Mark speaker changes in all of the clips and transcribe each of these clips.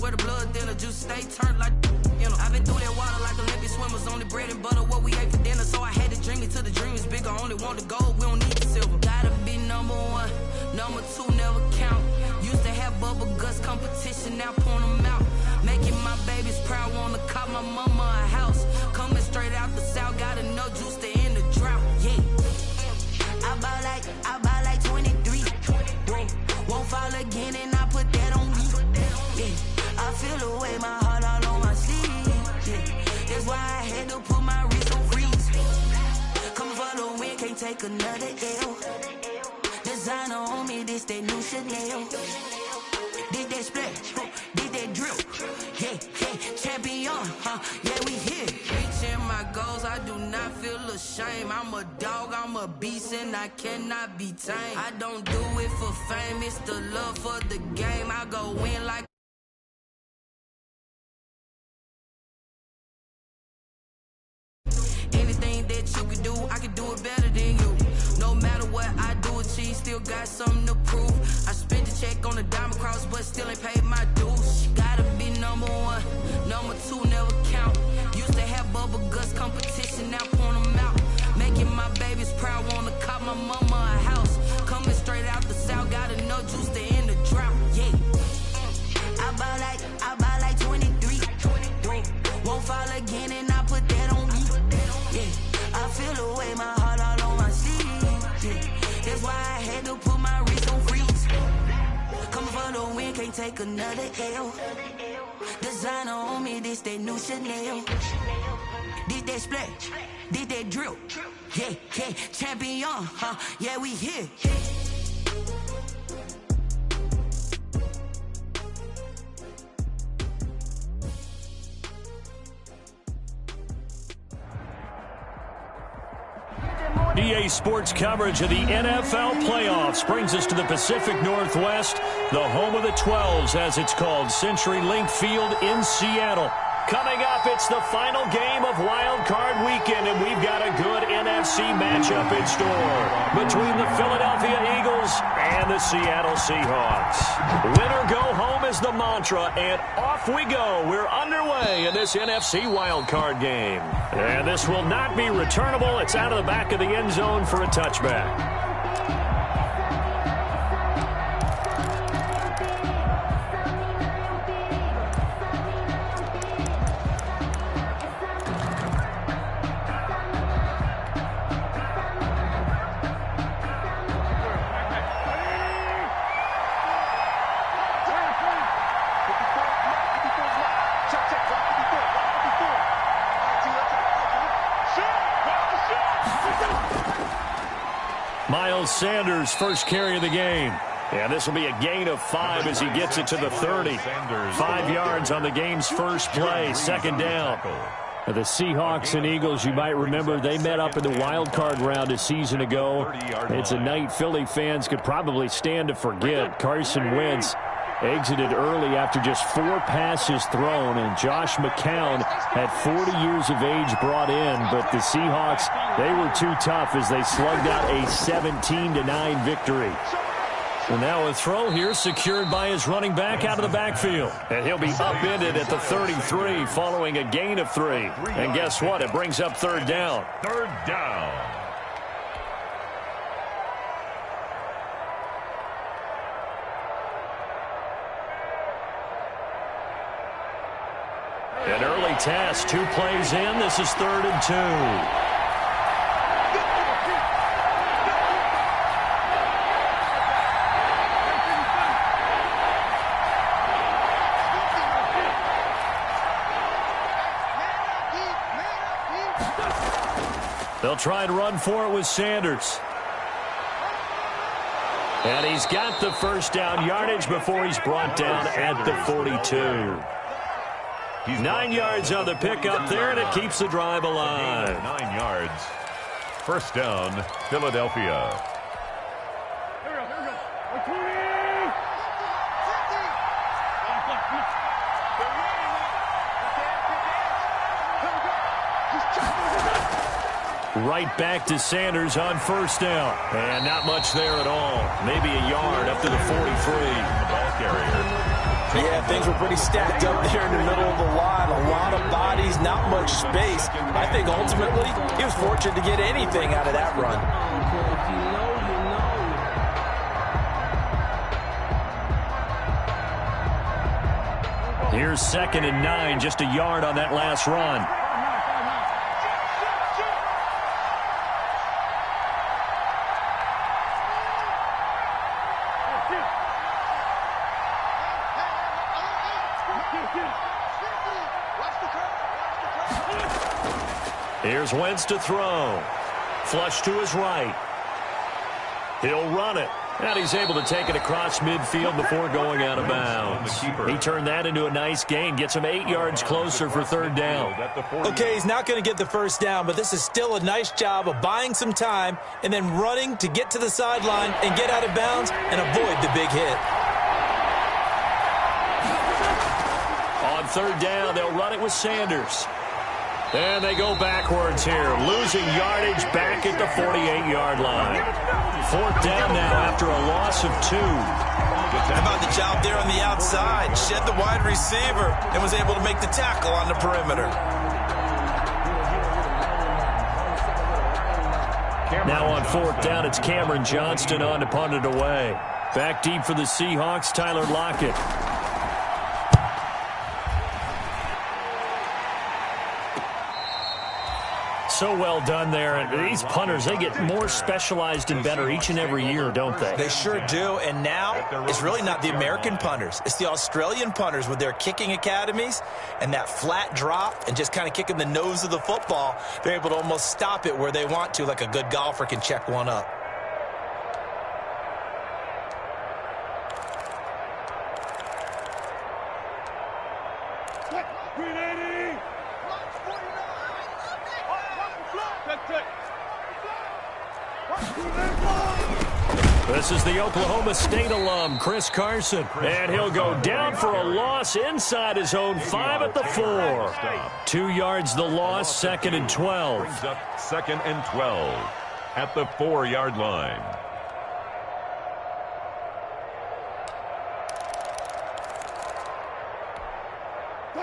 Speaker 1: where the blood thinner, juice stay turned like, you know. I've been through that water like Olympic swimmers, only bread and butter, what we ate for dinner. So I had to dream it till the dream is bigger, only want the gold, we don't need the silver. Gotta be number one, number two never count. Used to have bubble guts competition, now point them out. Making my babies proud, wanna cop my mama a house. Coming straight out the south, got enough juice to end the drought, yeah. I buy like 23. Won't fall again and I put that on me. Yeah, I feel away, my heart all on my sleeve. Yeah, that's why I had to put my wrist on freeze. Come for the win, can't take another L. Designer on me, this that new Chanel. Did that splash, did that drill. Yeah, champion, yeah, we here. Reaching my goals, I do not feel ashamed. I'm a dog, I'm a beast, and I cannot be tamed. I don't do it for fame, it's the love for the game. I go in like anything that you can do, I can do it better than you. No matter what I do achieve, still got something to prove. I spent the check on the diamond cross, but still ain't paid my dues. Gotta be number one, number two never count. Used to have bubble guts competition, now point them out. Making my babies proud, wanna cop my mama a house. Coming straight out the south, got enough juice to end the drought, yeah. I buy like 23. Won't fall again and I put that on me. Yeah, I feel away, my heart all on my sleeve. Yeah, that's why I had to put my wrist on freeze. Coming for the win, can't take another L. Designer on me, this that new Chanel. Did that splash, did that drill. Yeah, champion, yeah, we here.
Speaker 2: EA Sports coverage of the NFL playoffs brings us to the Pacific Northwest, the home of the 12s, as it's called, CenturyLink Field in Seattle. Coming up, it's the final game of Wild Card Weekend, and we've got a good NFC matchup in store between the Philadelphia Eagles and the Seattle Seahawks. Win or go home is the mantra, and off we go. We're underway in this NFC Wild Card game. And this will not be returnable. It's out of the back of the end zone for a touchback. Sanders, first carry of the game. And this will be a gain of 5 as he gets it to the 30. 5 yards on the game's first play, second down. The Seahawks and Eagles, you might remember, they met up in the wild card round a season ago. It's a night Philly fans could probably stand to forget. Carson Wentz exited early after just 4 passes thrown, and Josh McCown had 40 years of age brought in, but the Seahawks, they were too tough as they slugged out a 17-9 victory. And now a throw here secured by his running back out of the backfield. And he'll be upended at the 33 following a gain of 3. And guess what? It brings up third down.
Speaker 3: Third down.
Speaker 2: An early test, 2 plays in. This is 3rd and 2. They'll try and run for it with Sanders. And he's got the first down yardage before he's brought down at the 42. 9 yards on the pickup there, and it keeps the drive alive.
Speaker 3: 9 yards. First down, Philadelphia.
Speaker 2: Right back to Sanders on first down. And not much there at all. Maybe a yard up to the 43.
Speaker 3: The ball carrier
Speaker 4: Yeah, things were pretty stacked up there in the middle of the line. A lot of bodies, not much space. I think ultimately he was fortunate to get anything out of that run.
Speaker 2: Here's 2nd and 9, just a yard on that last run. Here's Wentz to throw. Flush to his right. He'll run it. And he's able to take it across midfield before going out of bounds. He turned that into a nice gain. Gets him 8 yards closer for 3rd down.
Speaker 4: Okay, he's not going to get the first down, but this is still a nice job of buying some time and then running to get to the sideline and get out of bounds and avoid the big hit.
Speaker 2: On 3rd down, they'll run it with Sanders. And they go backwards here, losing yardage back at the 48-yard line. 4th down now after a loss of 2.
Speaker 4: How about the job there on the outside? Shed the wide receiver and was able to make the tackle on the perimeter.
Speaker 2: Now on 4th down, it's Cameron Johnston on to punt it away. Back deep for the Seahawks, Tyler Lockett. So well done there. And these punters, they get more specialized and better each and every year, don't they?
Speaker 4: They sure do. And now it's really not the American punters. It's the Australian punters with their kicking academies and that flat drop and just kind of kicking the nose of the football. They're able to almost stop it where they want to, like a good golfer can check one up.
Speaker 2: This is the Oklahoma State alum, Chris Carson. And he'll go down for a loss inside his own 5 at the 4. 2 yards the loss, 2nd and 12.
Speaker 3: Brings up 2nd and 12 at the 4-yard line.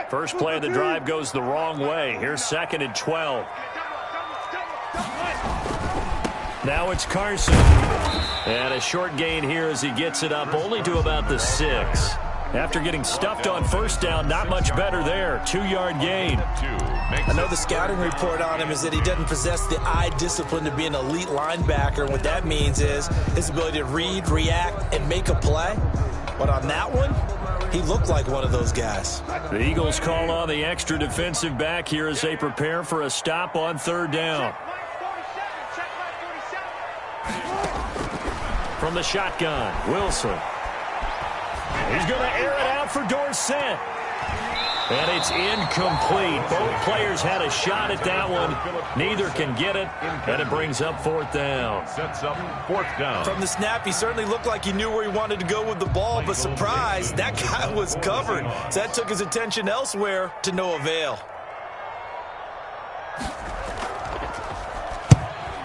Speaker 2: First play of the drive goes the wrong way. Here's 2nd and 12. Now it's Carson. And a short gain here as he gets it up only to about the 6. After getting stuffed on 1st down, not much better there. 2-yard gain.
Speaker 4: I know the scouting report on him is that he doesn't possess the eye discipline to be an elite linebacker. And what that means is his ability to read, react, and make a play. But on that one, he looked like one of those guys.
Speaker 2: The Eagles call on the extra defensive back here as they prepare for a stop on 3rd down. From the shotgun, Wilson. He's going to air it out for Dorsett. And it's incomplete. Both players had a shot at that one. Neither can get it, and it brings up 4th down.
Speaker 3: Sets up 4th down.
Speaker 4: From the snap, he certainly looked like he knew where he wanted to go with the ball, but surprise, that guy was covered. So that took his attention elsewhere to no avail.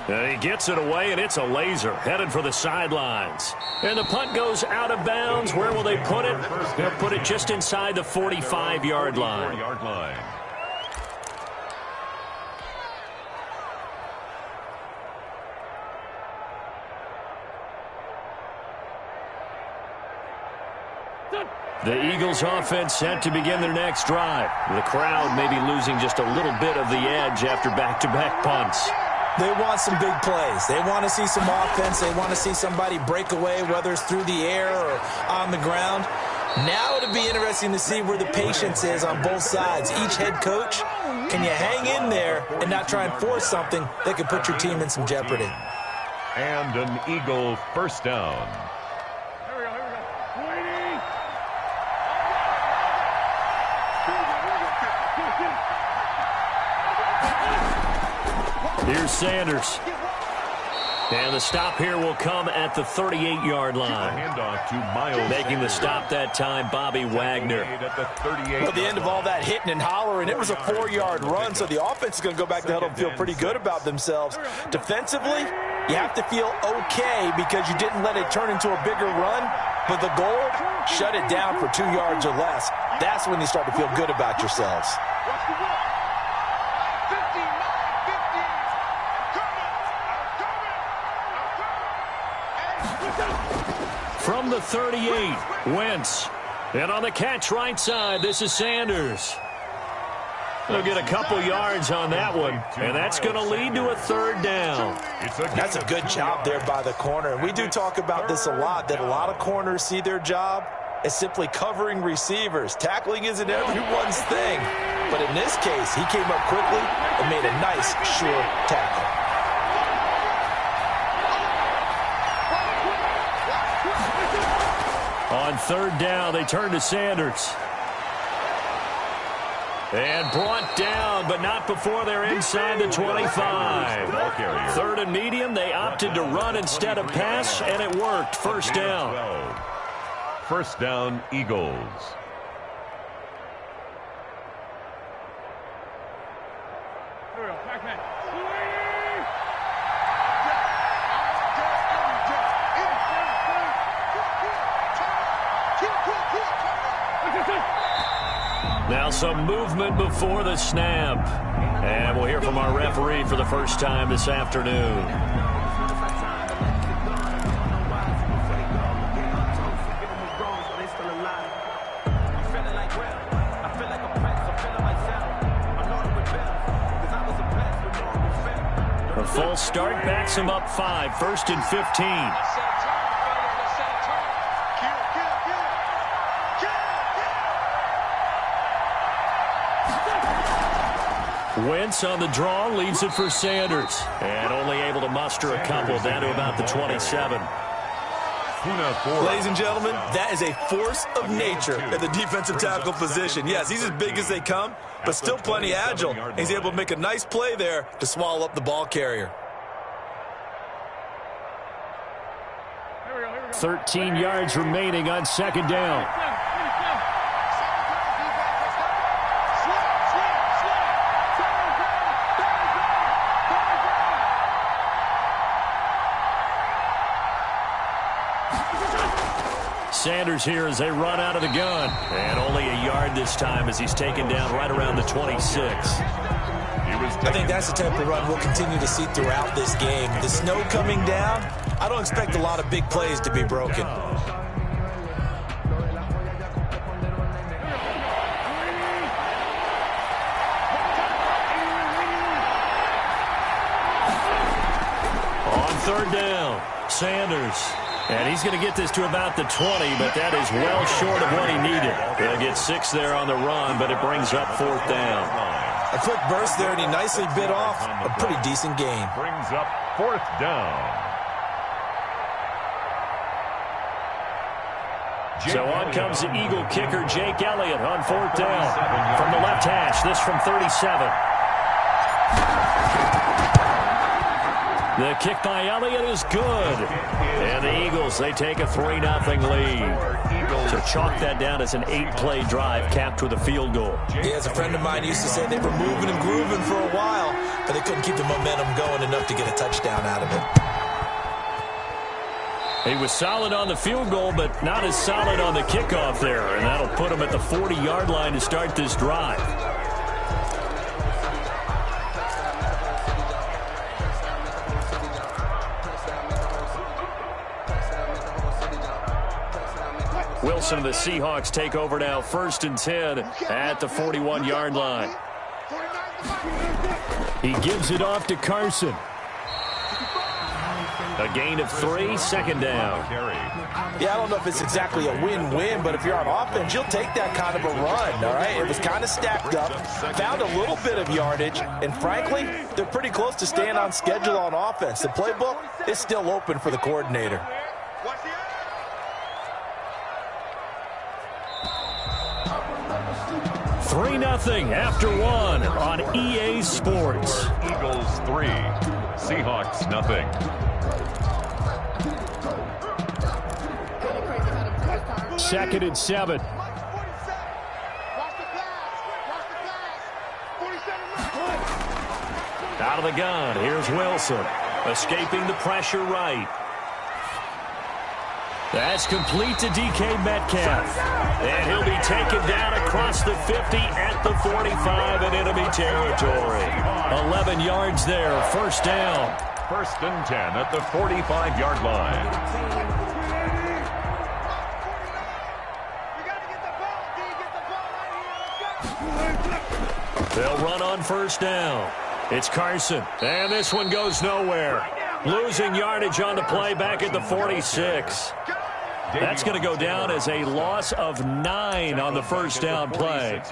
Speaker 2: And he gets it away, and it's a laser headed for the sidelines. And the punt goes out of bounds. Where will they put it? They'll put it just inside the 45-yard line. The Eagles offense set to begin their next drive. The crowd may be losing just a little bit of the edge after back-to-back punts.
Speaker 4: They want some big plays. They want to see some offense. They want to see somebody break away, whether it's through the air or on the ground. Now it'll be interesting to see where the patience is on both sides. Each head coach, can you hang in there and not try and force something that could put your team in some jeopardy?
Speaker 3: And an Eagle 1st down.
Speaker 2: Here's Sanders. And the stop here will come at the 38-yard line. Making the stop that time, Bobby Wagner.
Speaker 4: Well, at the end of all that hitting and hollering, it was a 4-yard run, so the offense is going to go back to huddle and feel pretty good about themselves. Defensively, you have to feel okay because you didn't let it turn into a bigger run, but the goal shut it down for 2 yards or less, that's when you start to feel good about yourselves.
Speaker 2: From the 38, Wentz. And on the catch right side, this is Sanders. They'll get a couple yards on that one, and that's going to lead to a 3rd down.
Speaker 4: That's a good job there by the corner. And we do talk about this a lot, that a lot of corners see their job as simply covering receivers. Tackling isn't everyone's thing. But in this case, he came up quickly and made a nice, sure tackle.
Speaker 2: On 3rd down, they turn to Sanders. And brought down, but not before they're inside the 25. 3rd and medium, they opted to run instead of pass, and it worked. 1st down.
Speaker 3: 1st down, Eagles.
Speaker 2: Now some movement before the snap. And we'll hear from our referee for the first time this afternoon. A false start backs him up 5, 1st and 15. Wentz on the draw, leaves it for Sanders. And only able to muster a couple down to about the 27.
Speaker 4: Ladies and gentlemen, that is a force of nature at the defensive tackle position. Yes, he's as big as they come, but still plenty agile. He's able to make a nice play there to swallow up the ball carrier.
Speaker 2: 13 yards remaining on 2nd down. Sanders here as they run out of the gun. And only a yard this time as he's taken down right around the 26.
Speaker 4: I think that's the type of run we'll continue to see throughout this game. The snow coming down, I don't expect a lot of big plays to be broken.
Speaker 2: On 3rd down, Sanders. And he's going to get this to about the 20, but that is well short of what he needed. He'll get 6 there on the run, but it brings up 4th down.
Speaker 4: A quick burst there, and he nicely bit off a pretty decent gain.
Speaker 3: Brings up 4th down.
Speaker 2: So on comes the Eagle kicker, Jake Elliott, on 4th down. From the left hash, this from 37. The kick by Elliott is good. And the Eagles, they take a 3-0 lead. So chalk that down as an 8-play drive capped with a field goal.
Speaker 4: Yeah, as a friend of mine used to say, they were moving and grooving for a while, but they couldn't keep the momentum going enough to get a touchdown out of it.
Speaker 2: He was solid on the field goal, but not as solid on the kickoff there. And that'll put him at the 40-yard line to start this drive. Wilson and the Seahawks take over now, 1st and 10 at the 41-yard line. He gives it off to Carson. A gain of 3, 2nd down.
Speaker 4: Yeah, I don't know if it's exactly a win-win, but if you're on offense, you'll take that kind of a run, all right? It was kind of stacked up, found a little bit of yardage, and frankly, they're pretty close to staying on schedule on offense. The playbook is still open for the coordinator.
Speaker 2: 3-0 after 1 on EA Sports.
Speaker 3: Eagles 3, Seahawks nothing.
Speaker 2: Second and 7. Out of the gun, here's Wilson. Escaping the pressure right. That's complete to DK Metcalf. And he'll be taken down across the 50 at the 45 in enemy territory. 11 yards there, first down.
Speaker 3: First and 10 at the 45-yard line.
Speaker 2: They'll run on first down. It's Carson, and this one goes nowhere. Losing yardage on the play back at the 46. That's going to go down as a loss of 9 on the first down play.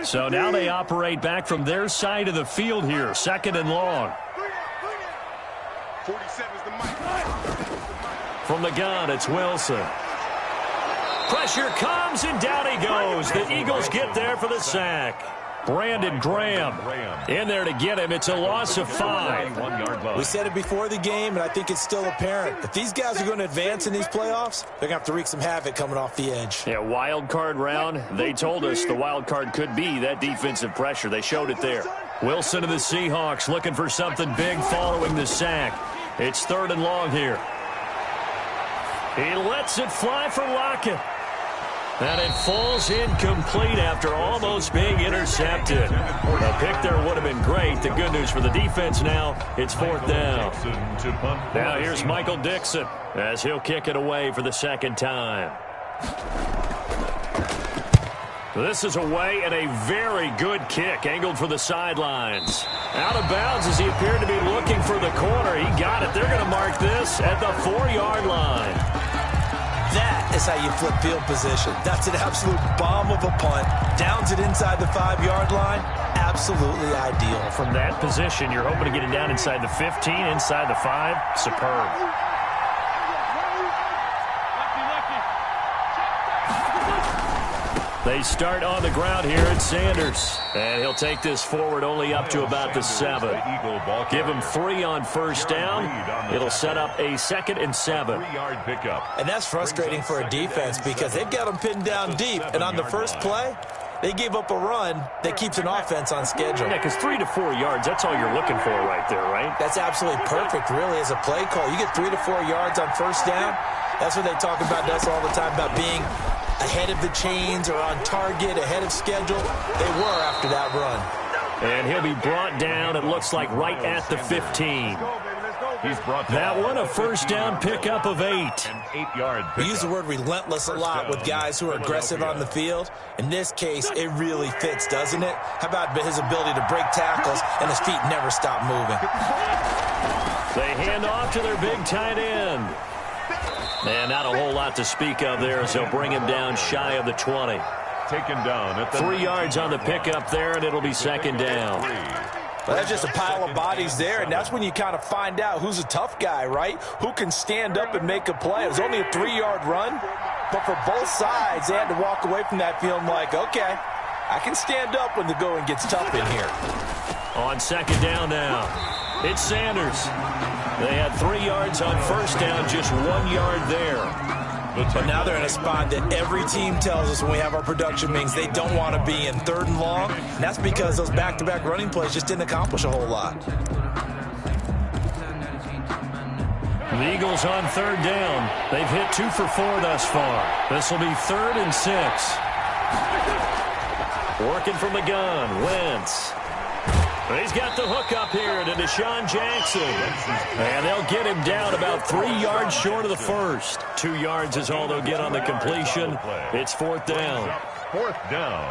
Speaker 2: So now they operate back from their side of the field here, second and long. From the gun, it's Wilson. Pressure comes, and down he goes. The Eagles get there for the sack. Brandon Graham in there to get him. It's a loss of 5.
Speaker 4: We said it before the game, and I think it's still apparent. If these guys are going to advance in these playoffs, they're going to have to wreak some havoc coming off the edge.
Speaker 2: Yeah, wild card round. They told us the wild card could be that defensive pressure. They showed it there. Wilson of the Seahawks looking for something big following the sack. It's third and long here. He lets it fly for Lockett. And it falls incomplete after almost being intercepted. A pick there would have been great. The good news for the defense now, it's fourth down. Now here's Michael Dixon as he'll kick it away for the second time. This is away and a very good kick angled for the sidelines. Out of bounds as he appeared to be looking for the corner. He got it. They're going to mark this at the 4-yard line.
Speaker 4: That is how you flip field position. That's an absolute bomb of a punt. Downs it inside the 5-yard line. Absolutely ideal.
Speaker 2: From that position, you're hoping to get it down inside the 15, inside the 5. Superb. They start on the ground here at Sanders. And he'll take this forward only up to about the 7. Give him 3 on first down. It'll set up a 2nd and 7.
Speaker 4: And that's frustrating for a defense because they've got them pinned down deep. And on the first play, they gave up a run that keeps an offense on schedule.
Speaker 2: Yeah, because 3 to 4 yards, that's all you're looking for right there, right?
Speaker 4: That's absolutely perfect, really, as a play call. You get 3 to 4 yards on first down. That's what they talk about us all the time, about being ahead of the chains or on target, ahead of schedule. They were after that run.
Speaker 2: And he'll be brought down, it looks like, right at the 15. That one, a first down pickup of 8.
Speaker 4: We use the word relentless a lot with guys who are aggressive on the field. In this case, it really fits, doesn't it? How about his ability to break tackles and his feet never stop moving?
Speaker 2: They hand off to their big tight end. And not a whole lot to speak of there as they'll bring him down shy of the 20.
Speaker 3: Taken down at the
Speaker 2: 3 yards on the pickup there, and it'll be second down.
Speaker 4: Well, that's just a pile of bodies there, and that's when you kind of find out who's a tough guy, right? Who can stand up and make a play. It was only a 3-yard run, but for both sides, they had to walk away from that feeling like, okay, I can stand up when the going gets tough in here.
Speaker 2: On second down now, it's Sanders. They had 3 yards on first down, just 1 yard there.
Speaker 4: But now they're in a spot that every team tells us when we have our production meetings they don't want to be in, third and long. And that's because those back-to-back running plays just didn't accomplish a whole lot.
Speaker 2: The Eagles on third down. They've hit 2 for 4 thus far. This will be 3rd and 6. Working from the gun, Wentz. He's got the hook up here to Deshaun Jackson. And they'll get him down about 3 yards short of the first. 2 yards is all they'll get on the completion. It's 4th down.
Speaker 3: 4th down.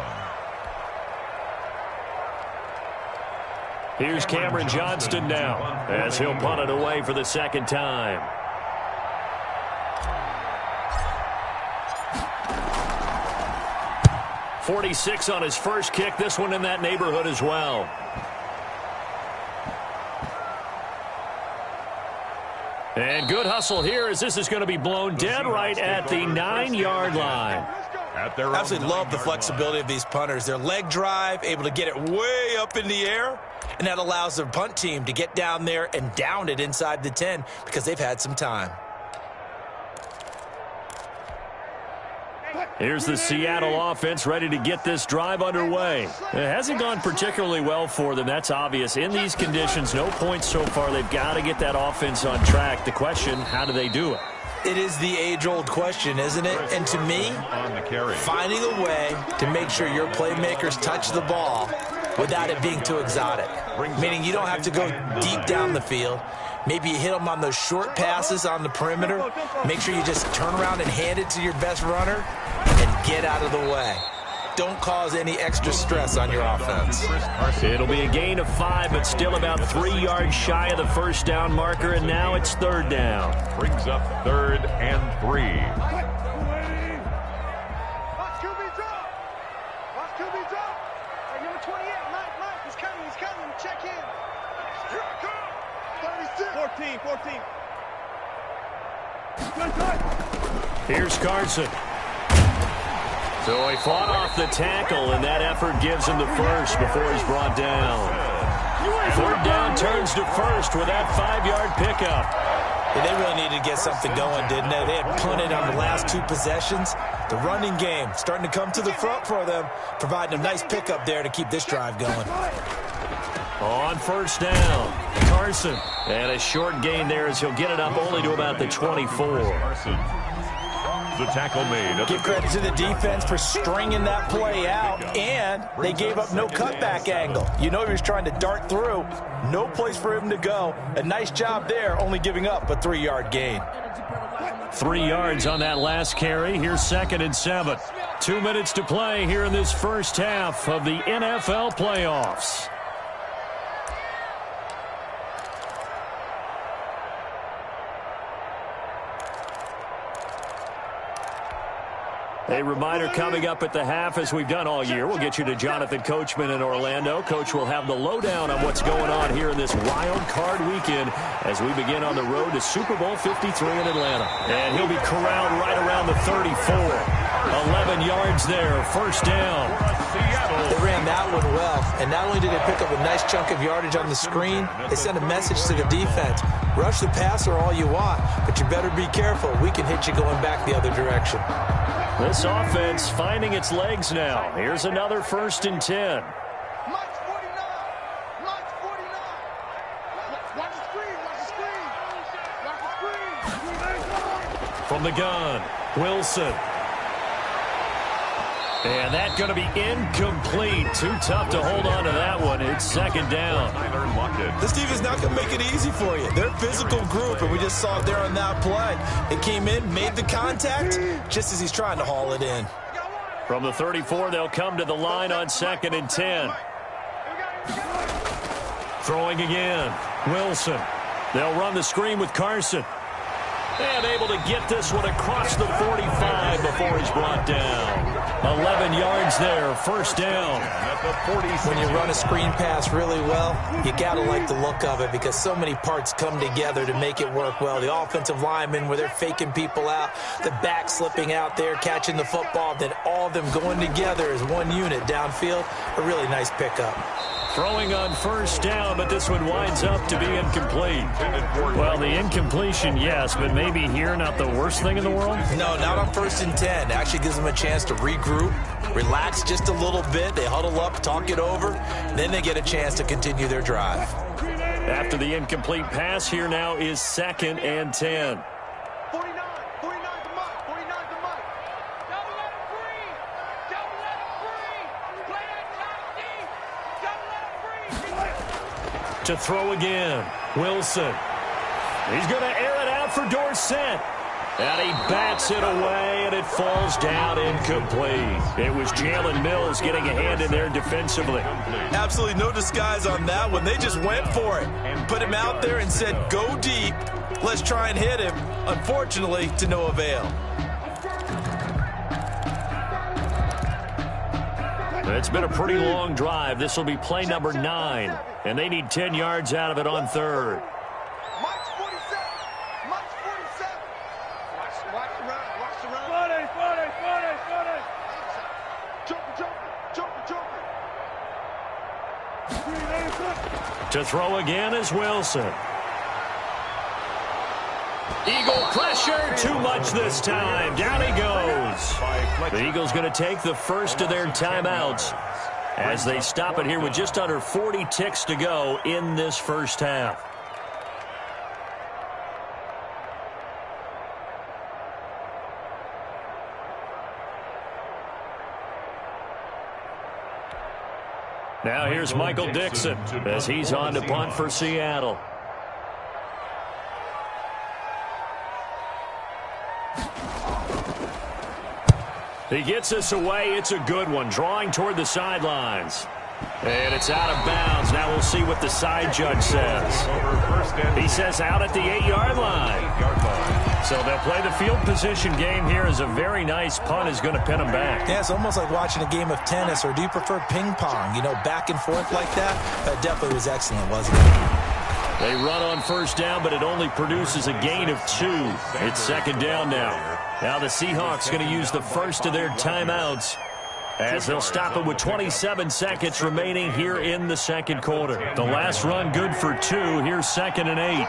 Speaker 2: Here's Cameron Johnston now as he'll punt it away for the second time. .46 on his first kick. This one in that neighborhood as well. And good hustle here as this is going to be blown dead right at the 9-yard line.
Speaker 4: Absolutely love the flexibility of these punters. Their leg drive, able to get it way up in the air, and that allows their punt team to get down there and down it inside the 10 because they've had some time.
Speaker 2: Here's the Seattle offense ready to get this drive underway. It hasn't gone particularly well for them. That's obvious. In these conditions, no points so far. They've got to get that offense on track. The question, how do they do it?
Speaker 4: It is the age-old question, isn't it? And to me, finding a way to make sure your playmakers touch the ball without it being too exotic. Meaning you don't have to go deep down the field. Maybe you hit them on those short passes on the perimeter. Make sure you just turn around and hand it to your best runner and get out of the way. Don't cause any extra stress on your offense.
Speaker 2: It'll be a gain of 5, but still about 3 yards shy of the first down marker, and now it's third down.
Speaker 3: Brings up 3rd and 3.
Speaker 5: Watch QB drop. Watch QB drop. Hey, number 28, Mike, he's coming. Check in. Here I come. 36. 14.
Speaker 2: Here's Carson. So he fought off the tackle, and that effort gives him the first before he's brought down. Third down turns to first with that 5-yard pickup.
Speaker 4: Yeah, they really needed to get something going, didn't they? They had punted on the last 2 possessions. The running game starting to come to the front for them, providing a nice pickup there to keep this drive going.
Speaker 2: On first down, Carson. And a short gain there as he'll get it up only to about the 24.
Speaker 3: The tackle made.
Speaker 4: Give credit to the defense for stringing that play out, and they gave up no cutback angle. You know he was trying to dart through. No place for him to go. A nice job there, only giving up a 3-yard gain.
Speaker 2: 3 yards on that last carry. Here's 2nd and 7. 2 minutes to play here in this first half of the NFL playoffs. A reminder coming up at the half, as we've done all year. We'll get you to Jonathan Coachman in Orlando. Coach will have the lowdown on what's going on here in this wild card weekend as we begin on the road to Super Bowl 53 in Atlanta. And he'll be corralled right around the 34. 11 yards there, first down.
Speaker 4: They ran that one well, and not only did they pick up a nice chunk of yardage on the screen, they sent a message to the defense. Rush the passer all you want, but you better be careful. We can hit you going back the other direction.
Speaker 2: This offense finding its legs now. Here's another 1st and 10.
Speaker 5: Mike's 49. Mike's 49. Watch the screen.
Speaker 2: From the gun, Wilson. And that's going to be incomplete. Too tough to hold on to that one. It's 2nd down.
Speaker 4: This defense is not going to make it easy for you. They're a physical group, and we just saw it there on that play. It came in, made the contact, just as he's trying to haul it in.
Speaker 2: From the 34, they'll come to the line on 2nd and 10. Throwing again, Wilson. They'll run the screen with Carson. And able to get this one across the 45 before he's brought down. 11 yards there, first down.
Speaker 4: When you run a screen pass really well, you got to like the look of it because so many parts come together to make it work well. The offensive linemen, where they're faking people out, the back slipping out there, catching the football, then all of them going together as one unit downfield. A really nice pickup.
Speaker 2: Throwing on first down, but this one winds up to be incomplete. Well, the incompletion, yes, but maybe here not the worst thing in the world?
Speaker 4: No, not on 1st and 10. It actually gives them a chance to regroup, relax just a little bit. They huddle up, talk it over, then they get a chance to continue their drive.
Speaker 2: After the incomplete pass, here now is 2nd and 10.
Speaker 5: 49 to Mike. 49 to Mike. Double let him free. Double let him free. Play that top deep. Double let him free.
Speaker 2: To throw again, Wilson. He's going to air it out for Dorsett. And he bats it away, and it falls down incomplete. It was Jalen Mills getting a hand in there defensively.
Speaker 4: Absolutely no disguise on that one. They just went for it. Put him out there and said, go deep. Let's try and hit him. Unfortunately, to no avail.
Speaker 2: It's been a pretty long drive. This will be play number 9. And they need 10 yards out of it on 3rd.
Speaker 5: Mike's 47. Mike's 47. Watch the run. Watch the run. 40.
Speaker 2: To throw again is Wilson. Eagle pressure, too much this time. Down he goes. The Eagles going to take the first of their timeouts as they stop it here with just under 40 ticks to go in this first half. Now here's Michael Dixon as he's on to punt for Seattle. He gets us away. It's a good one. Drawing toward the sidelines. And it's out of bounds. Now we'll see what the side judge says. He says out at the 8-yard line. So they'll play the field position game here as a very nice punt is going to pin them back.
Speaker 4: Yeah, it's almost like watching a game of tennis, or do you prefer ping pong? You know, back and forth like that? That definitely was excellent, wasn't it?
Speaker 2: They run on first down, but it only produces a gain of 2. It's second down now. Now the Seahawks going to use the first of their timeouts as they'll stop it with 27 seconds remaining here in the second quarter. The last run good for 2. Here's 2nd and 8.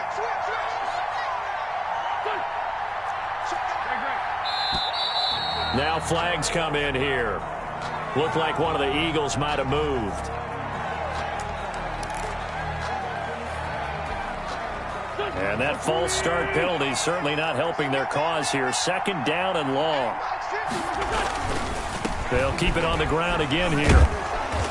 Speaker 2: Now flags come in here. Looked like one of the Eagles might have moved. And that false start penalty certainly not helping their cause here. Second down and long. They'll keep it on the ground again here.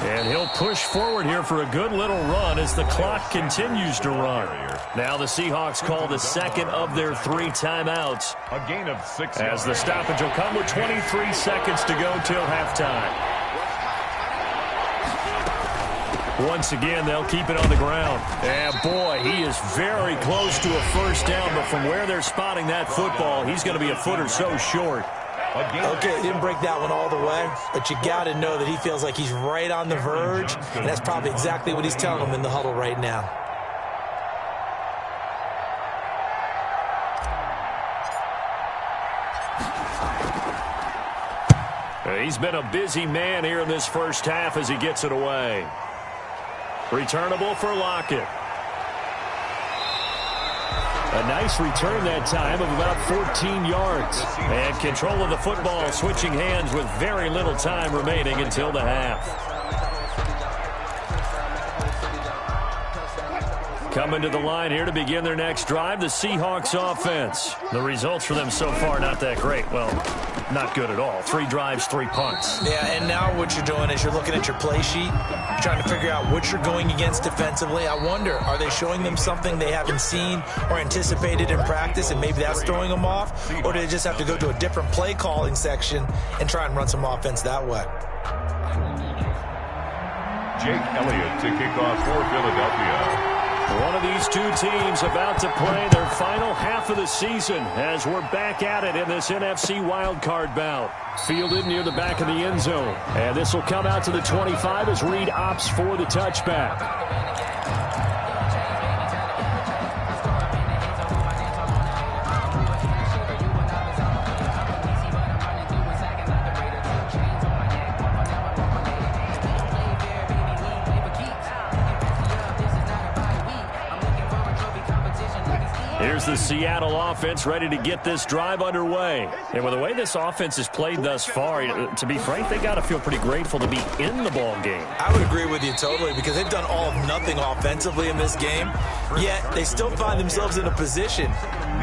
Speaker 2: And he'll push forward here for a good little run as the clock continues to run. Now the Seahawks call the second of their 3 timeouts.
Speaker 3: A gain of 6
Speaker 2: as the stoppage will come with 23 seconds to go till halftime. Once again, they'll keep it on the ground. And boy, he is very close to a first down, but from where they're spotting that football, he's going to be a foot or so short.
Speaker 4: Okay, he didn't break that one all the way, but you got to know that he feels like he's right on the verge, and that's probably exactly what he's telling them in the huddle right now.
Speaker 2: He's been a busy man here in this first half as he gets it away. Returnable for Lockett. A nice return that time of about 14 yards. And control of the football, switching hands with very little time remaining until the half. Coming to the line here to begin their next drive, the Seahawks offense. The results for them so far not that great. Well, not good at all. 3 drives, 3 punts.
Speaker 4: Yeah, and now what you're doing is you're looking at your play sheet, trying to figure out what you're going against defensively. I wonder, are they showing them something they haven't seen or anticipated in practice, and maybe that's throwing them off? Or do they just have to go to a different play calling section and try and run some offense that way?
Speaker 3: Jake Elliott to kick off for Philadelphia.
Speaker 2: One of these two teams about to play their final half of the season as we're back at it in this NFC wildcard bout. Fielded near the back of the end zone. And this will come out to the 25 as Reed opts for the touchback. Here's the Seattle offense ready to get this drive underway. And with the way this offense has played thus far, to be frank, they got to feel pretty grateful to be in the ball game.
Speaker 4: I would agree with you totally, because they've done all of nothing offensively in this game, yet they still find themselves in a position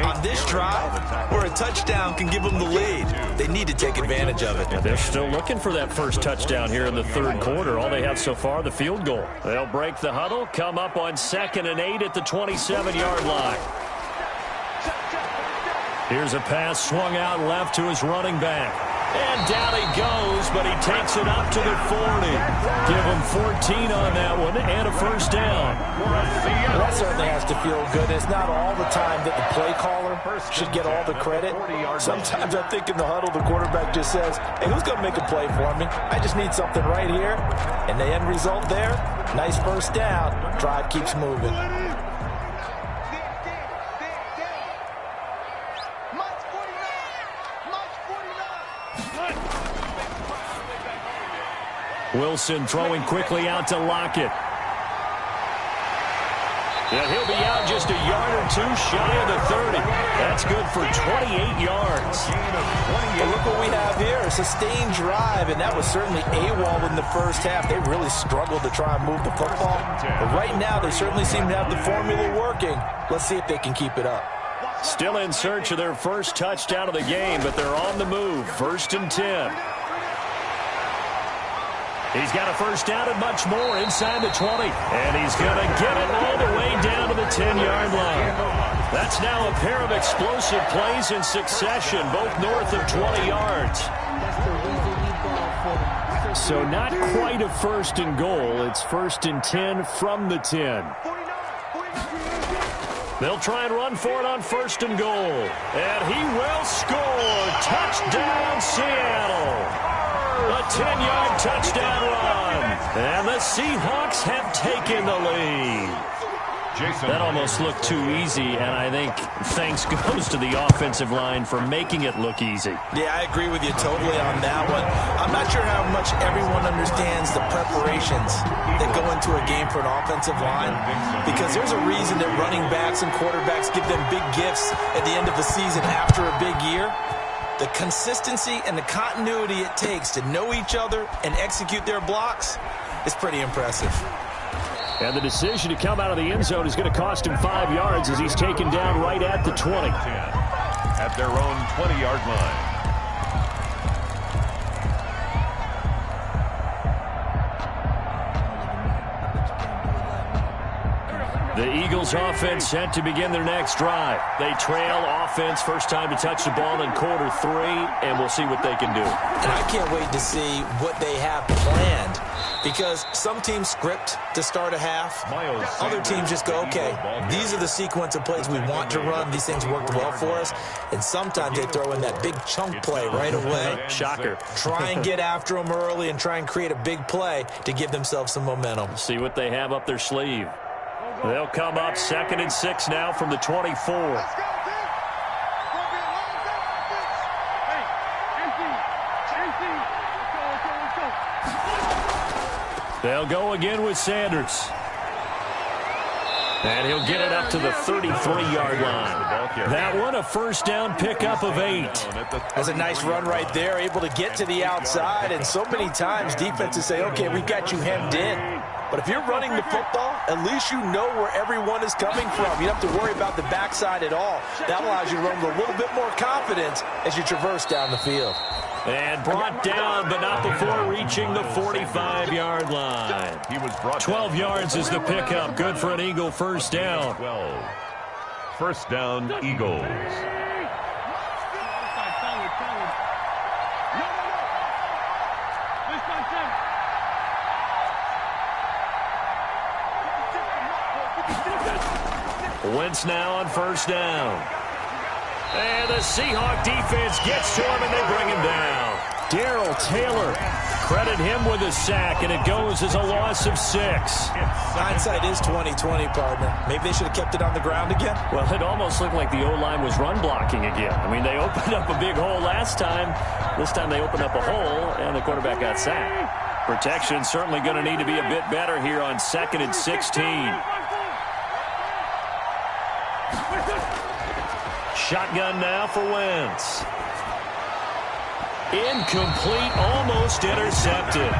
Speaker 4: on this drive where a touchdown can give them the lead. They need to take advantage of it.
Speaker 2: And they're still looking for that first touchdown here in the third quarter. All they have so far, the field goal. They'll break the huddle, come up on 2nd and 8 at the 27-yard line. Here's a pass swung out left to his running back. And down he goes, but he takes it up to the 40. Give him 14 on that one and a first down.
Speaker 4: Well, that certainly has to feel good. It's not all the time that the play caller should get all the credit. Sometimes I think in the huddle the quarterback just says, hey, who's going to make a play for me? I just need something right here. And the end result there, nice first down. Drive keeps moving.
Speaker 2: Wilson throwing quickly out to Lockett. And he'll be out just a yard or two shy of the 30. That's good for 28 yards.
Speaker 4: Well, look what we have here, a sustained drive, and that was certainly AWOL in the first half. They really struggled to try and move the football. But right now, they certainly seem to have the formula working. Let's see if they can keep it up.
Speaker 2: Still in search of their first touchdown of the game, but they're on the move. 1st and 10. He's got a first down and much more inside the 20. And he's going to get it all the way down to the 10-yard line. That's now a pair of explosive plays in succession, both north of 20 yards. So not quite a 1st and goal. It's 1st and 10 from the 10. They'll try and run for it on 1st and goal. And he will score. Touchdown, Seattle. A 10-yard touchdown run. And the Seahawks have taken the lead. That almost looked too easy, and I think thanks goes to the offensive line for making it look easy.
Speaker 4: Yeah, I agree with you totally on that one. I'm not sure how much everyone understands the preparations that go into a game for an offensive line, because there's a reason that running backs and quarterbacks give them big gifts at the end of the season after a big year. The consistency and the continuity it takes to know each other and execute their blocks is pretty impressive.
Speaker 2: And the decision to come out of the end zone is going to cost him 5 yards as he's taken down right at the 20.
Speaker 3: At their own 20-yard line.
Speaker 2: The Eagles offense set to begin their next drive. They trail offense, first time to touch the ball in quarter 3, and we'll see what they can do.
Speaker 4: And I can't wait to see what they have planned, because some teams script to start a half. Other teams just go, okay, these are the sequence of plays we want to run. These things worked well for us. And sometimes they throw in that big chunk play right away.
Speaker 2: Shocker.
Speaker 4: Try and get after them early and try and create a big play to give themselves some momentum.
Speaker 2: See what they have up their sleeve. They'll come up 2nd and 6 now from the 24. They'll go again with Sanders. And he'll get it up to the 33-yard line. That one a first down pickup of 8.
Speaker 4: That's a nice run right there, able to get to the outside. And so many times defenses say, okay, we've got you hemmed in. But if you're running the football, at least you know where everyone is coming from. You don't have to worry about the backside at all. That allows you to run with a little bit more confidence as you traverse down the field.
Speaker 2: And brought down, but not before reaching the 45-yard line. 12 yards is the pickup. Good for an Eagle first down.
Speaker 3: 12. First down, Eagles.
Speaker 2: Wentz now on first down. And the Seahawk defense gets to him, and they bring him down. Darrell Taylor, credit him with a sack, and it goes as a loss of 6.
Speaker 4: Hindsight is 20/20, partner. Maybe they should have kept it on the ground again.
Speaker 2: Well, it almost looked like the O-line was run blocking again. I mean, they opened up a big hole last time. This time they opened up a hole, and the quarterback got sacked. Protection certainly going to need to be a bit better here on 2nd and 16. Shotgun now for Wentz. Incomplete, almost intercepted.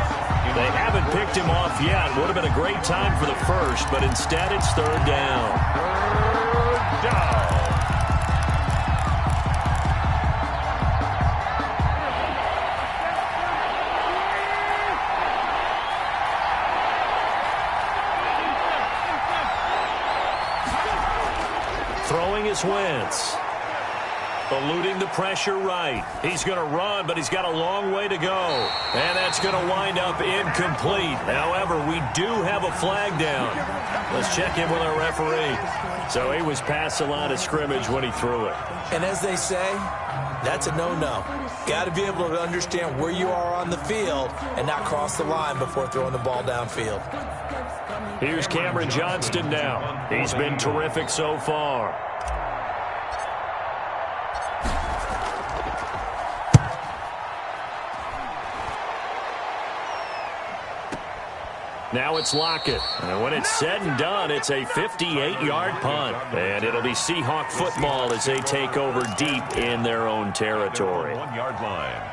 Speaker 2: They haven't picked him off yet. Would have been a great time for the first, but instead it's 3rd down.
Speaker 3: 3rd down.
Speaker 2: Throwing is Wentz. Eluding the pressure right. He's going to run, but he's got a long way to go. And that's going to wind up incomplete. However, we do have a flag down. Let's check in with our referee. So he was past the line of scrimmage when he threw it.
Speaker 4: And as they say, that's a no-no. Got to be able to understand where you are on the field and not cross the line before throwing the ball downfield.
Speaker 2: Here's Cameron Johnston now. He's been terrific so far. Now it's Lockett. And when it's said and done, it's a 58-yard punt. And it'll be Seahawk football as they take over deep in their own territory.
Speaker 3: 1-yard line.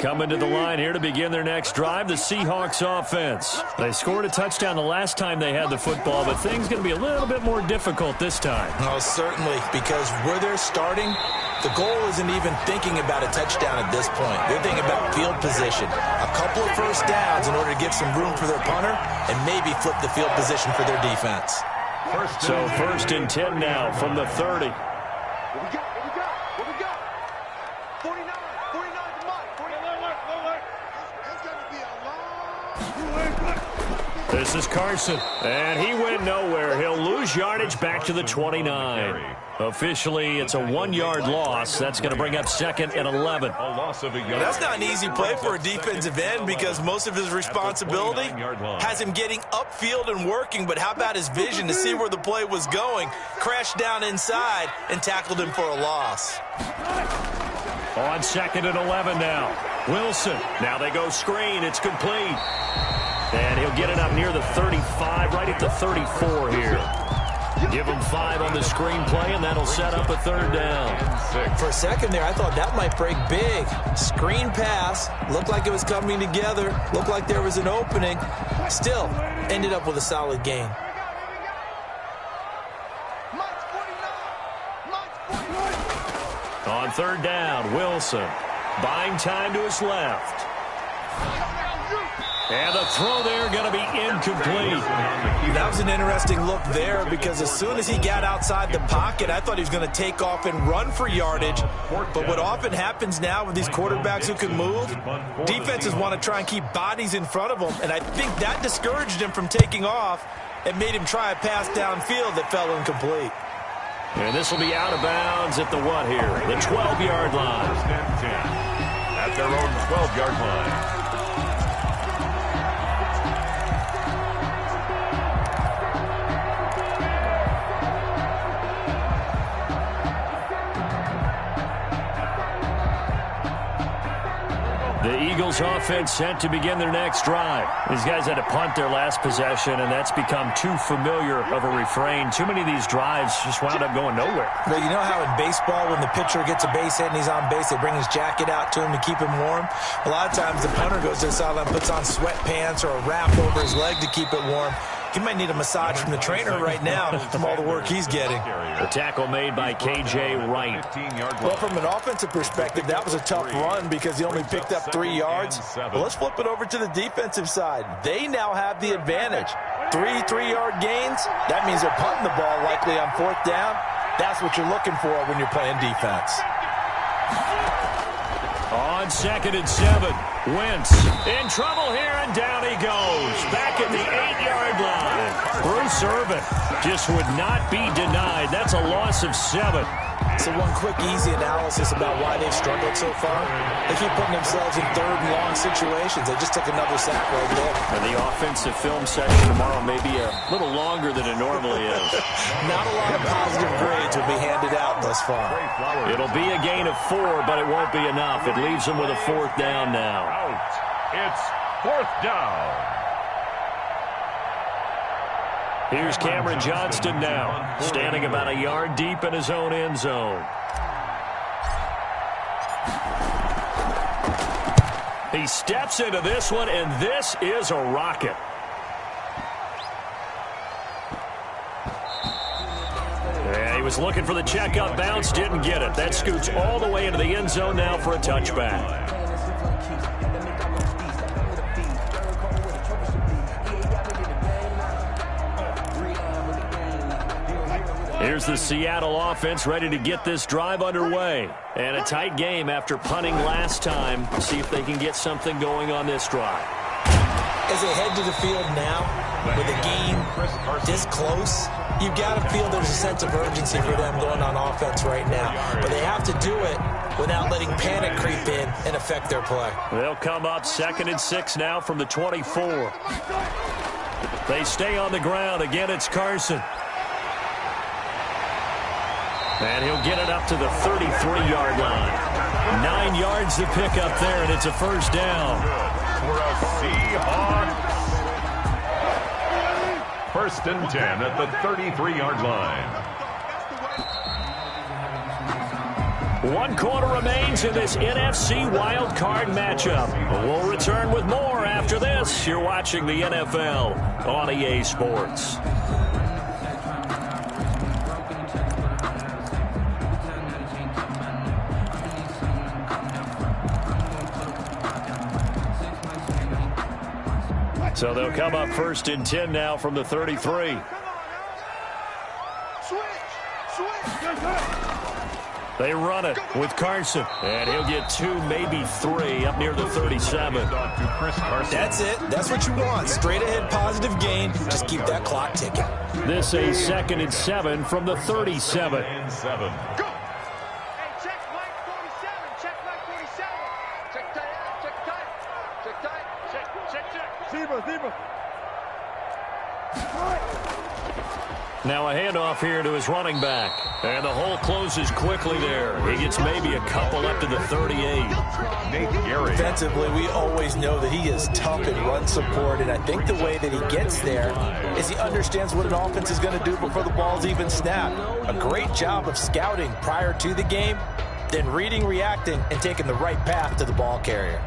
Speaker 2: Coming to the line here to begin their next drive, the Seahawks offense. They scored a touchdown the last time they had the football, but things going to be a little bit more difficult this time.
Speaker 4: Oh, certainly, because where they're starting, the goal isn't even thinking about a touchdown at this point. They're thinking about field position. A couple of first downs in order to give some room for their punter and maybe flip the field position for their defense.
Speaker 2: So first and 10 now from the 30.
Speaker 5: What we got? 49 to Mike. 49. That's got to be a long.
Speaker 2: This is Carson, and he went nowhere. He'll lose yardage back to the 29. Officially, it's a 1-yard loss. That's going to bring up second and 11.
Speaker 3: A loss of a yard.
Speaker 4: That's not an easy play for a defensive end because most of his responsibility has him getting upfield and working, but how about his vision to see where the play was going? Crashed down inside and tackled him for a loss.
Speaker 2: On second and 11 now. Wilson. Now they go screen. It's complete. And he'll get it up near the 35, right at the 34 here. Give him 5 on the screenplay, and that'll set up a third down.
Speaker 4: For a second there, I thought that might break big. Screen pass. Looked like it was coming together. Looked like there was an opening. Still, ended up with a solid gain.
Speaker 2: On third down, Wilson. Buying time to his left. And the throw there going to be incomplete.
Speaker 4: That was an interesting look there because as soon as he got outside the pocket, I thought he was going to take off and run for yardage. But what often happens now with these quarterbacks who can move, defenses want to try and keep bodies in front of them. And I think that discouraged him from taking off and made him try a pass downfield that fell incomplete.
Speaker 2: And this will be out of bounds at the what here? The 12-yard line.
Speaker 3: First and 10 at their own 12-yard line.
Speaker 2: The Eagles offense set to begin their next drive. These guys had to punt their last possession, and that's become too familiar of a refrain. Too many of these drives just wound up going nowhere.
Speaker 4: Well, you know how in baseball when the pitcher gets a base hit and he's on base, they bring his jacket out to him to keep him warm? A lot of times the punter goes to the sideline, puts on sweatpants or a wrap over his leg to keep it warm. He might need a massage from the trainer right now from all the work he's getting.
Speaker 2: The tackle made by K.J. Wright.
Speaker 4: Well, from an offensive perspective, that was a tough run because he only picked up 3 yards. Well, let's flip it over to the defensive side. They now have the advantage. 3 3-yard gains. That means they're punting the ball likely on 4th down. That's what you're looking for when you're playing defense.
Speaker 2: On second and 7, Wentz in trouble here, and down he goes. Back at the 8-yard line. Bruce Irvin just would not be denied. That's a loss of 7.
Speaker 4: So one quick, easy analysis about why they've struggled so far. They keep putting themselves in 3rd and long situations. They just took another sack right there.
Speaker 2: And the offensive film section tomorrow may be a little longer than it normally is.
Speaker 4: Not a lot of positive grades will be handed out thus far.
Speaker 2: It'll be a gain of 4, but it won't be enough. It leaves them with a 4th down now.
Speaker 3: Out. It's 4th down.
Speaker 2: Here's Cameron Johnston now, standing about a yard deep in his own end zone. He steps into this one, and this is a rocket. Yeah, he was looking for the checkup bounce, didn't get it. That scoots all the way into the end zone now for a touchback. Here's the Seattle offense ready to get this drive underway. And a tight game after punting last time. See if they can get something going on this drive.
Speaker 4: As they head to the field now, with the game this close, you've got to feel there's a sense of urgency for them going on offense right now. But they have to do it without letting panic creep in and affect their play.
Speaker 2: They'll come up 2nd and 6 now from the 24. They stay on the ground. Again, it's Carson. And he'll get it up to the 33-yard line. 9 yards to pick up there, and it's a first down.
Speaker 3: For a Seahawks. First and 10 at the 33-yard line.
Speaker 2: 1 quarter remains in this NFC Wild Card matchup. We'll return with more after this. You're watching the NFL on EA Sports. So they'll come up first and 10 now from the 33. They run it with Carson, and he'll get 2, maybe 3, up near the 37.
Speaker 4: That's it. That's what you want. Straight ahead positive gain. Just keep that clock ticking.
Speaker 2: This a 2nd and 7 from the 37.
Speaker 5: Go! Hey, check Mike 47. Check Mike 47. Check tight. Check tight. Check tight. Check. Zebra.
Speaker 2: Now a handoff here to his running back. And the hole closes quickly there. He gets maybe a couple up to the 38.
Speaker 3: Nate Gary.
Speaker 4: Defensively, we always know that he is tough in run support, and I think the way that he gets there is he understands what an offense is going to do before the ball's even snapped. A great job of scouting prior to the game, then reading, reacting, and taking the right path to the ball carrier.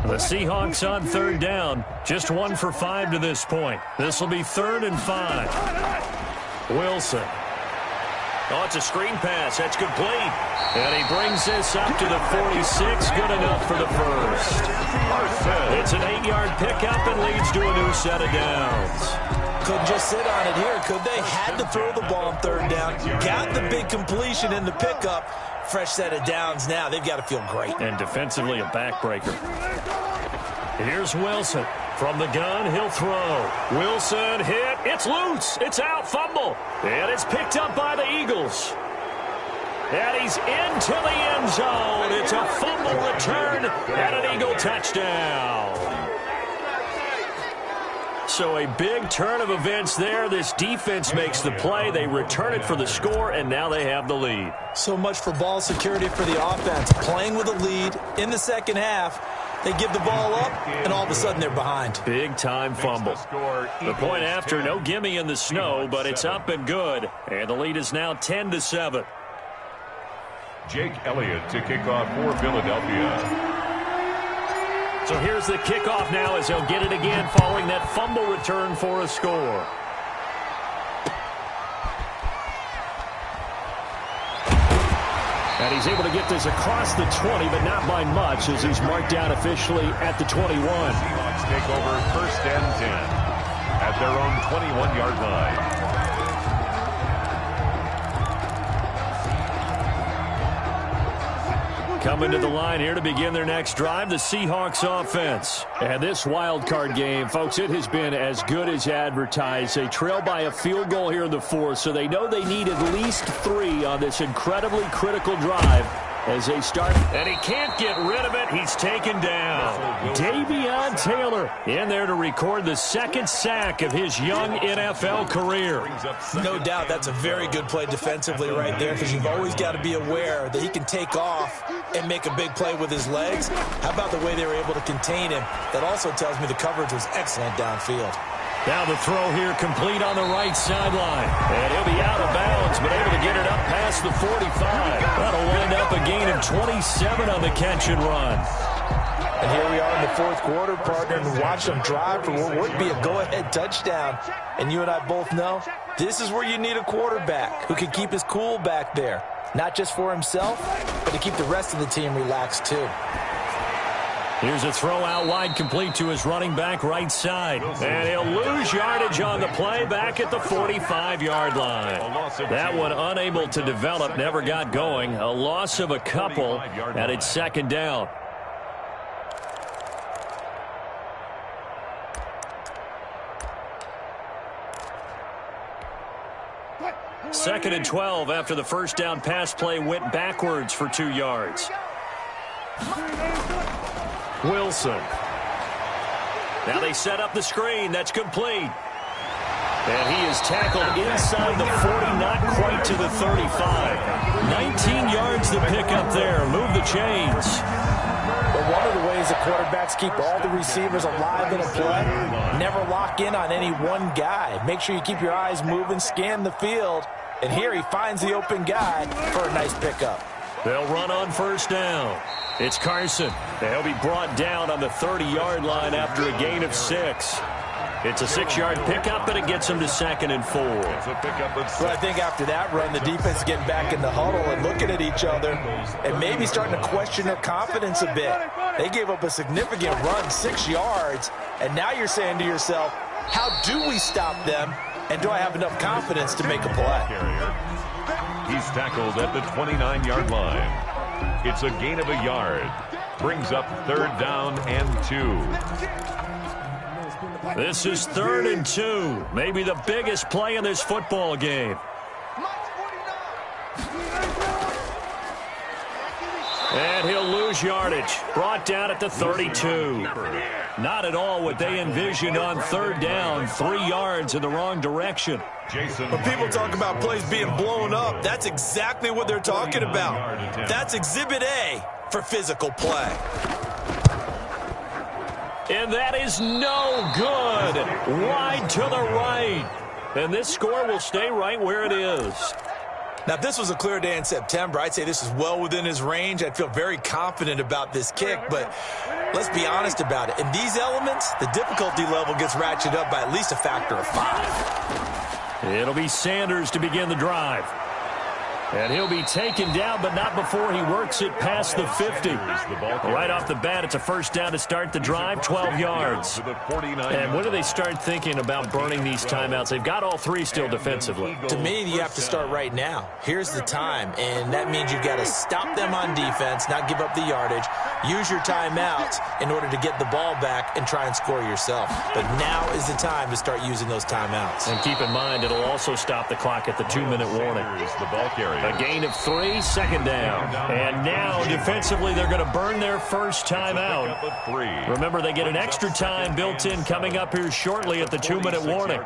Speaker 2: The Seahawks on 3rd down. Just 1 for 5 to this point. This will be 3rd and 5. Wilson. Oh, it's a screen pass. That's complete. And he brings this up to the 46. Good enough for the first. It's an 8-yard pickup and leads to a new set of downs.
Speaker 4: Couldn't just sit on it here, could they? Had to throw the ball on 3rd down. Got the big completion in the pickup. Fresh set of downs now. They've got to feel great.
Speaker 2: And defensively, a backbreaker. Here's Wilson. From the gun, he'll throw. Wilson hit. It's loose. It's out. Fumble. And it's picked up by the Eagles. And he's into the end zone. It's a fumble return and an Eagle touchdown. So a big turn of events there. This defense makes the play. They return it for the score, and now they have the lead.
Speaker 4: So much for ball security for the offense. Playing with a lead in the second half. They give the ball up, and all of a sudden they're behind.
Speaker 2: Big-time fumble. The point after, no gimme in the snow, but it's up and good. And the lead is now 10-7.
Speaker 3: Jake Elliott to kick off for Philadelphia.
Speaker 2: So here's the kickoff now as they'll get it again following that fumble return for a score. And he's able to get this across the 20, but not by much as he's marked down officially at the 21.
Speaker 3: Seahawks take over 1st and 10 at their own 21-yard line.
Speaker 2: Coming to the line here to begin their next drive, the Seahawks offense. And this wild card game, folks, it has been as good as advertised. They trail by a field goal here in the 4th, so they know they need at least 3 on this incredibly critical drive as they start. And he can't get rid of it. He's taken down. Davion Taylor in there to record the 2nd sack of his young NFL career.
Speaker 4: No doubt that's a very good play defensively right there, because you've always got to be aware that he can take off and make a big play with his legs. How about the way they were able to contain him? That also tells me the coverage was excellent downfield.
Speaker 2: Now the throw here complete on the right sideline. And he'll be out of bounds, but able to get it up past the 45. That'll wind up a gain of 27 on the catch and run.
Speaker 4: And here we are in the 4th quarter, partner, and watch them drive for what would be a go-ahead touchdown. And you and I both know this is where you need a quarterback who can keep his cool back there. Not just for himself, but to keep the rest of the team relaxed too.
Speaker 2: Here's a throw out wide, complete to his running back right side. And he'll lose yardage on the play back at the 45-yard line. That one unable to develop, never got going. A loss of a couple, and it's 2nd down. Second and 12 after the first down pass play went backwards for 2 yards. Wilson. Now they set up the screen. That's complete. And he is tackled inside the 40, not quite to the 35. 19 yards to pick up there. Move the chains.
Speaker 4: Well, one of the ways the quarterbacks keep all the receivers alive in a play, never lock in on any one guy. Make sure you keep your eyes moving, scan the field. And here he finds the open guy for a nice pickup.
Speaker 2: They'll run on first down. It's Carson. They'll be brought down on the 30-yard line after a gain of 6. It's a 6-yard pickup, and it gets him to 2nd and 4.
Speaker 3: It's a pickup of 6.
Speaker 4: Well, I think after that run, the defense is getting back in the huddle and looking at each other and maybe starting to question their confidence a bit. They gave up a significant run, 6 yards, and now you're saying to yourself, how do we stop them, and do I have enough confidence to make a play?
Speaker 3: He's tackled at the 29-yard line. It's a gain of a yard. Brings up 3rd down and 2.
Speaker 2: This is 3rd and 2. Maybe the biggest play in this football game. And he'll lose yardage. Brought down at the 32. Not at all what they envisioned on 3rd down. 3 yards in the wrong direction.
Speaker 4: When people talk about plays being blown up, that's exactly what they're talking about. That's Exhibit A for physical play.
Speaker 2: And that is no good. Wide to the right. And this score will stay right where it is.
Speaker 4: Now, if this was a clear day in September, I'd say this is well within his range. I'd feel very confident about this kick, but let's be honest about it. In these elements, the difficulty level gets ratcheted up by at least a factor of 5.
Speaker 2: It'll be Sanders to begin the drive. And he'll be taken down, but not before he works it past the 50. Right off the bat, it's a first down to start the drive, 12 yards. And when do they start thinking about burning these timeouts? They've got all 3 still defensively.
Speaker 4: To me, you have to start right now. Here's the time, and that means you've got to stop them on defense, not give up the yardage, use your timeouts in order to get the ball back and try and score yourself. But now is the time to start using those timeouts.
Speaker 2: And keep in mind, it'll also stop the clock at the 2-minute warning.
Speaker 3: The ball carrier.
Speaker 2: A gain of 3, 2nd down. And now, defensively, they're going to burn their first timeout. Remember, they get an extra time built in coming up here shortly at the 2-minute warning.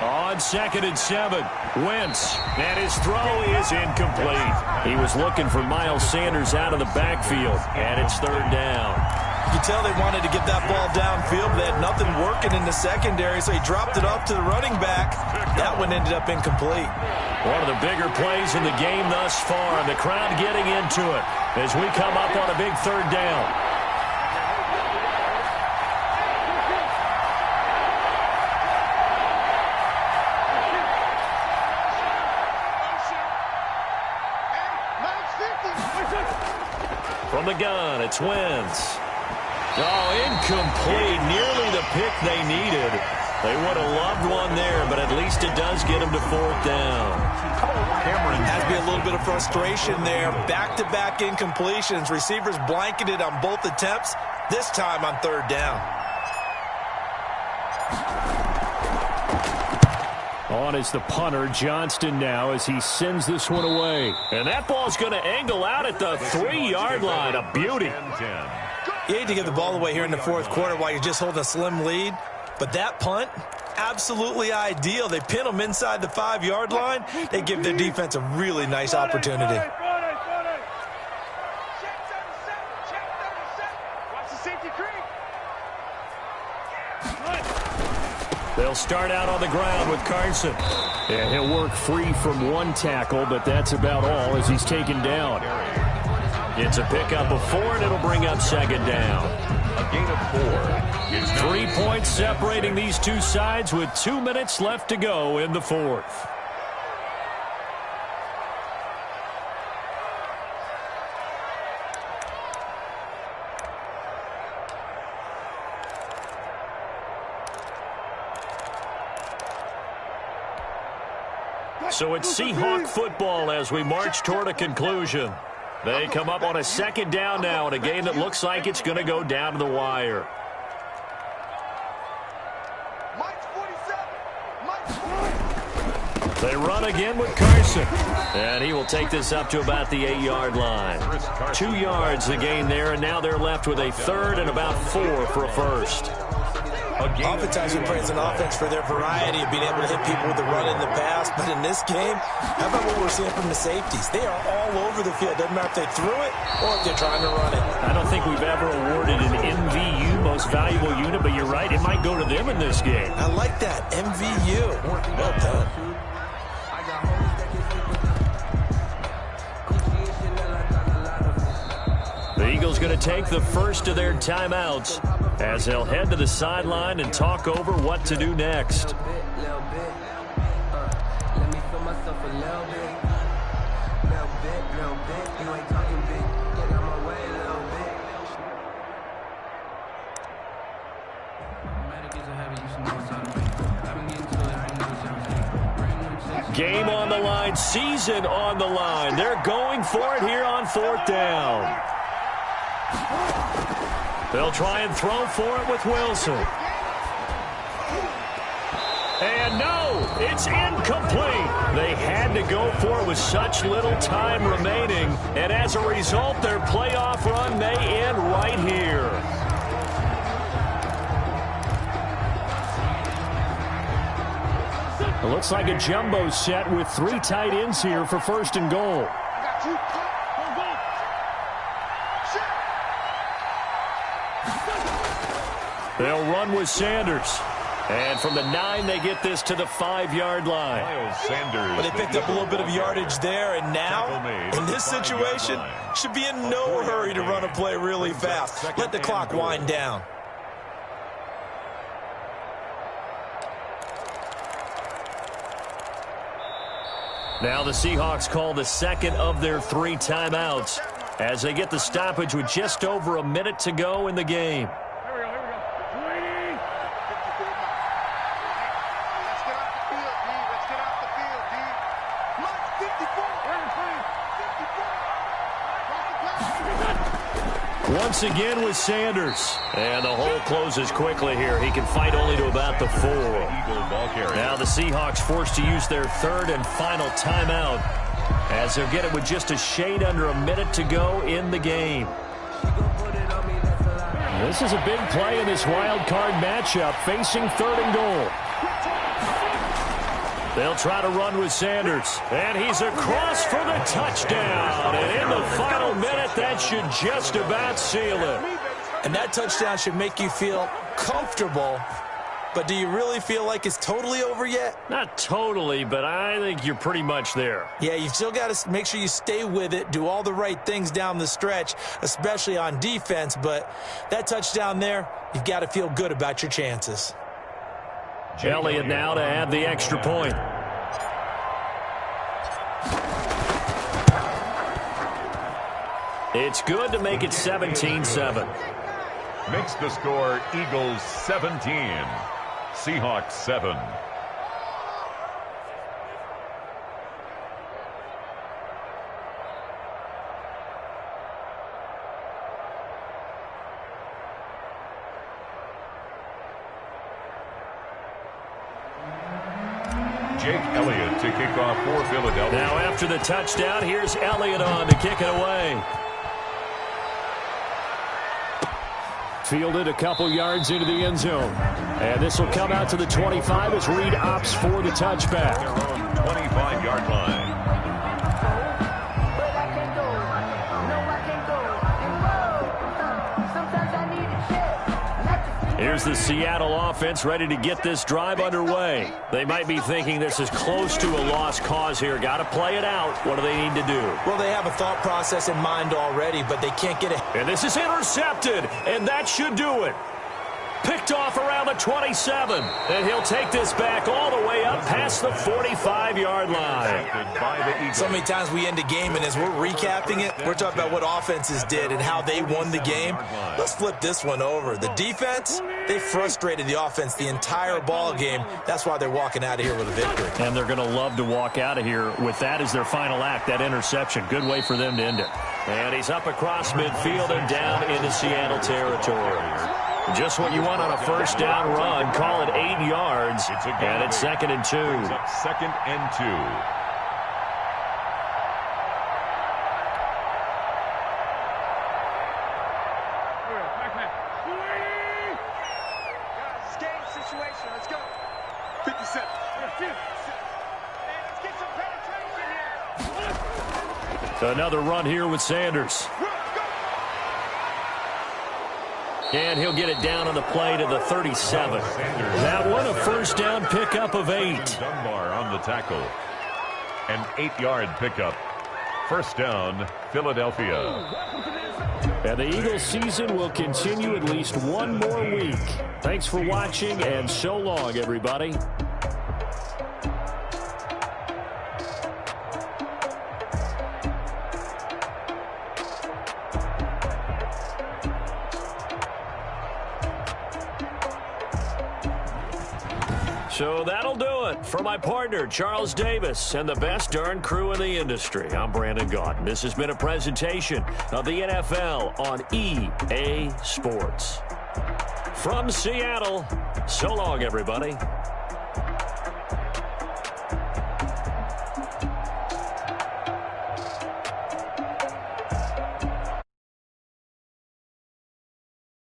Speaker 2: On 2nd and 7, Wentz, and his throw is incomplete. He was looking for Miles Sanders out of the backfield, and it's 3rd down.
Speaker 4: You can tell they wanted to get that ball downfield, but they had nothing working in the secondary, so he dropped it off to the running back. That one ended up incomplete.
Speaker 2: One of the bigger plays in the game thus far, and the crowd getting into it as we come up on a big 3rd down. From the gun, it's Wentz. Oh, incomplete. Nearly the pick they needed. They would have loved one there, but at least it does get them to 4th down.
Speaker 4: Has to be a little bit of frustration there. Back-to-back incompletions. Receivers blanketed on both attempts, this time on 3rd down.
Speaker 2: On is the punter, Johnston now, as he sends this one away. And that ball's going to angle out at the 3-yard line. A beauty.
Speaker 4: You hate to get the ball away here in the 4th quarter while you're just holding a slim lead. But that punt, absolutely ideal. They pin them inside the 5-yard line. They give their defense a really nice opportunity.
Speaker 2: They'll start out on the ground with Carson. And he'll work free from one tackle, but that's about all as he's taken down. It's a pickup of 4, and it'll bring up 2nd down.
Speaker 3: A gain of 4.
Speaker 2: 3 points separating these two sides with 2 minutes left to go in the 4th. So it's Seahawk football as we march toward a conclusion. They come up on a 2nd down now in a game that looks like it's going to go down to the wire.
Speaker 5: Mike's 47. Mike's 47.
Speaker 2: They run again with Carson. And he will take this up to about the 8-yard line. 2 yards the gain there, and now they're left with a third and about 4 for a first.
Speaker 4: Oftentimes we praise an offense for their variety of being able to hit people with the run in the pass. But in this game, how about what we're seeing from the safeties? They are all over the field. Doesn't matter if they threw it or if they're trying to run it.
Speaker 2: I don't think we've ever awarded an MVU, most valuable unit, but you're right, it might go to them in this game.
Speaker 4: I like that, MVU. Well done.
Speaker 2: The Eagles going to take the first of their timeouts as they'll head to the sideline and talk over what to do next. Game on the line, season on the line. They're going for it here on 4th down. They'll try and throw for it with Wilson. And no, it's incomplete. They had to go for it with such little time remaining. And as a result, their playoff run may end right here. It looks like a jumbo set with 3 tight ends here for 1st and goal. They'll run with Sanders. And from the 9, they get this to the 5-yard line.
Speaker 4: But they picked up a little bit of yardage there, and now, in this situation, should be in no hurry to run a play really fast. Let the clock wind down.
Speaker 2: Now the Seahawks call the second of their 3 timeouts as they get the stoppage with just over a minute to go in the game. Once again with Sanders. And the hole closes quickly here. He can fight only to about the 4. Now the Seahawks forced to use their 3rd and final timeout as they'll get it with just a shade under a minute to go in the game. This is a big play in this wild card matchup facing 3rd and goal. They'll try to run with Sanders. And he's across for the touchdown. And in the final minute, that should just about seal it.
Speaker 4: And that touchdown should make you feel comfortable. But do you really feel like it's totally over yet?
Speaker 2: Not totally, but I think you're pretty much there.
Speaker 4: Yeah, you've still got to make sure you stay with it, do all the right things down the stretch, especially on defense. But that touchdown there, you've got to feel good about your chances.
Speaker 2: Elliott now to add the extra point. It's good to make it 17-7.
Speaker 3: Makes the score Eagles 17, Seahawks 7. Jake Elliott to kick off for Philadelphia.
Speaker 2: Now after the touchdown, here's Elliott on to kick it away. Fielded a couple yards into the end zone. And this will come out to the 25 as Reed opts for the touchback.
Speaker 3: Their own 25-yard line.
Speaker 2: Here's the Seattle offense ready to get this drive underway. They might be thinking this is close to a lost cause here. Got to play it out. What do they need to do?
Speaker 4: Well, they have a thought process in mind already, but they can't get it.
Speaker 2: And this is intercepted, and that should do it. Picked off around the 27, and he'll take this back all the way up past the 45-yard line.
Speaker 4: So many times we end a game, and as we're recapping it, we're talking about what offenses did and how they won the game. Let's flip this one over. The defense, they frustrated the offense the entire ball game. That's why they're walking out of here with a victory.
Speaker 2: And they're going to love to walk out of here with that as their final act, that interception. Good way for them to end it. And he's up across midfield and down into Seattle territory. Just what you want on a first down run. Call it 8 yards, and it's 2nd and 2.
Speaker 3: Second and 2.
Speaker 5: Situation. Let's go. 57. Let's get some penetration here.
Speaker 2: Another run here with Sanders. And he'll get it down on the play to the 37. That one a first down pickup of 8.
Speaker 3: Dunbar on the tackle. An 8-yard pickup. First down, Philadelphia.
Speaker 2: And the Eagles season will continue at least one more week. Thanks for watching, and so long, everybody. So that'll do it for my partner, Charles Davis, and the best darn crew in the industry. I'm Brandon Gaudin. This has been a presentation of the NFL on EA Sports. From Seattle, so long, everybody.